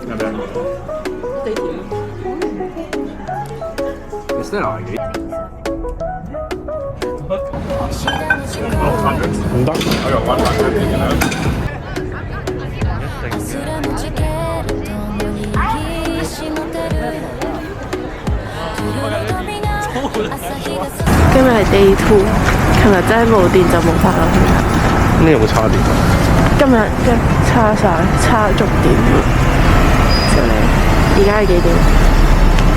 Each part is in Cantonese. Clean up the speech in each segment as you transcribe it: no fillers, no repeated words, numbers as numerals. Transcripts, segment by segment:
要不要？地甜。你 Stella 係幾？唔得，我又揾埋今日係 day two，琴日真係冇電就冇法落去啦。呢有冇叉電？今日叉晒，叉足電。就嚟，而家係幾點？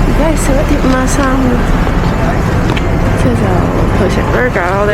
而家係11:53，之後就去食 burger 我哋。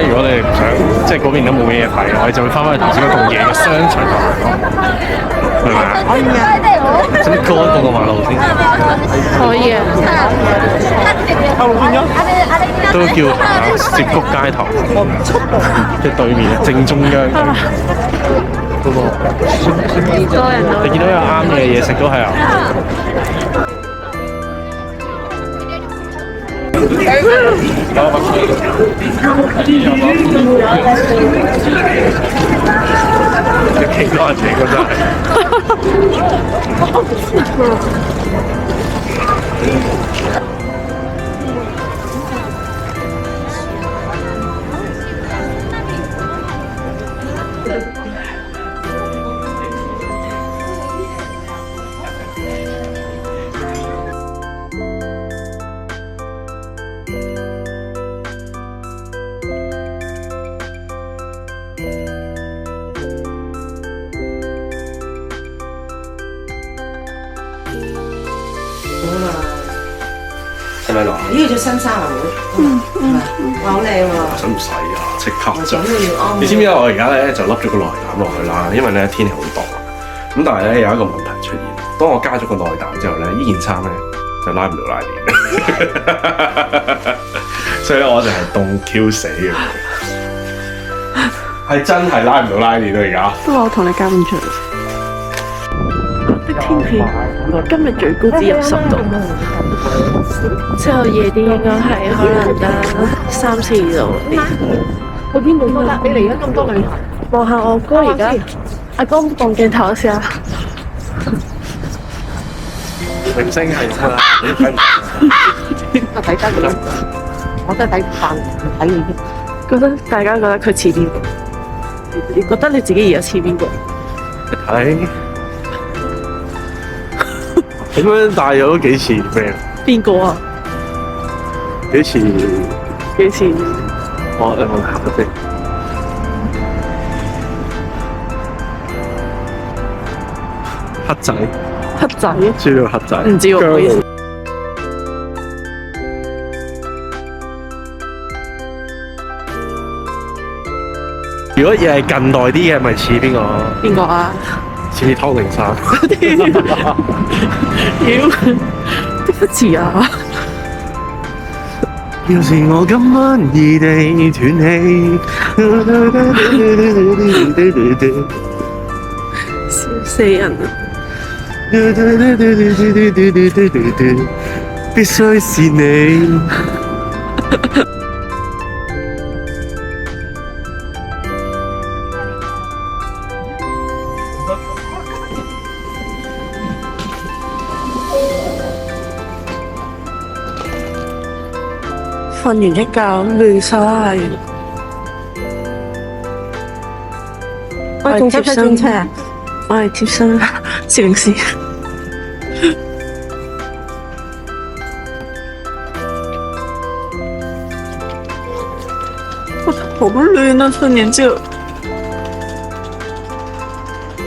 如果你唔想即係嗰邊都冇咩嘢睇，我哋就會翻返去頭先嗰棟嘢嘅商場度行咯，係咪啊？可以啊！使唔使過一個馬路先？可以啊！後邊都叫涉谷街頭嘅對面啊，正中央嗰個。多人咯！你見到有啱嘅嘢食都係啊！幾多人嚟㗎真係咪落？呢個着新衫啊，哇好靚喎！使唔使啊？即刻着！你知唔知我而家咧就笠咗個內膽落去啦，因為咧天氣好凍。咁但係咧有一個問題出現，當我加咗個內膽之後咧，呢件衫咧就拉唔到拉鏈，所以咧我就係凍 Q 死嘅，係真係拉唔到拉鏈咯而家。不過我同你交唔出。的天氣今日最高只有10度，之後夜啲應該係可能得3、4度啲。去邊度都得，你嚟咗咁多旅行。望下我哥而家，阿哥望鏡頭試下。明星係乜啊？你睇唔我睇得嘅，我都係睇飯睇你啫。覺得大家覺得佢似邊個？你覺得你自己而家似邊個？睇咁樣戴咗都幾似咩？邊個啊？幾似？幾似？我問下先。黑仔。黑仔？知道黑仔？唔知喎，唔好意思。如果嘢係近代啲嘅，咪似邊個？邊個啊？似湯定山。妖，邊個似啊？要是我今晚異地斷氣，笑死人啊！必須是你。瞓完一覺亂晒，喂，仲使唔使轉車啊？我係貼身攝影師。好亂啊！新年之後，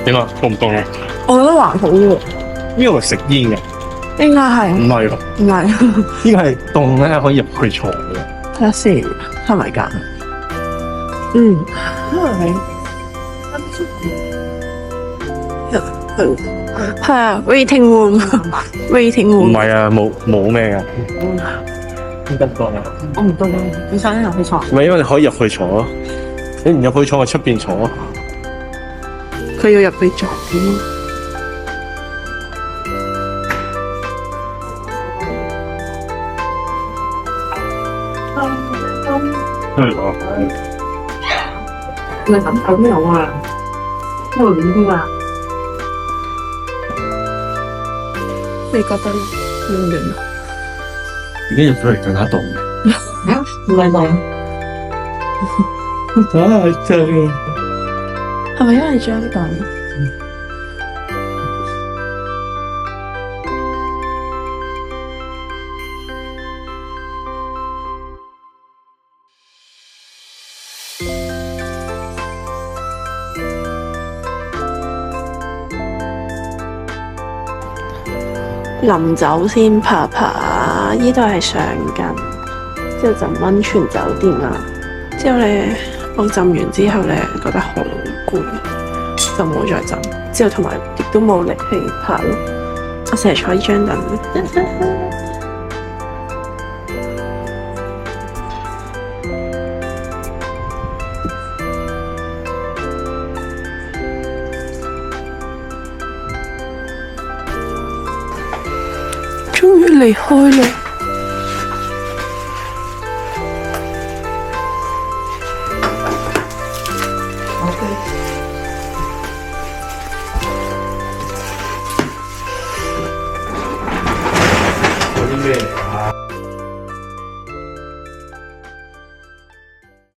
點啊？凍唔凍啊？我覺得還好喎，呢個係食煙嘅，應該係唔係喎。唔係？呢個係凍咧，可以入去坐嘅。睇下先，係咪㗎？嗯，係啊，waiting room，waiting 唔 room。係啊，冇咩㗎。邊個啊？我唔到啦，你想入去坐？唔係因為你可以入去坐咯，你唔入去坐，喺出邊坐咯。佢要入去做。你咁有咩有啊？呢度點啲啊？你覺得亂唔亂啊？而家入咗嚟更加凍。唔係凍。啊，真係。係咪因為張凳？臨走先爬爬，依度係上緊，之後浸溫泉酒店啦。之後咧，我浸完之後咧，覺得好攰，就冇再浸。之後同埋亦都冇力氣爬咯。我成日坐呢張凳。終於離開啦！有啲咩？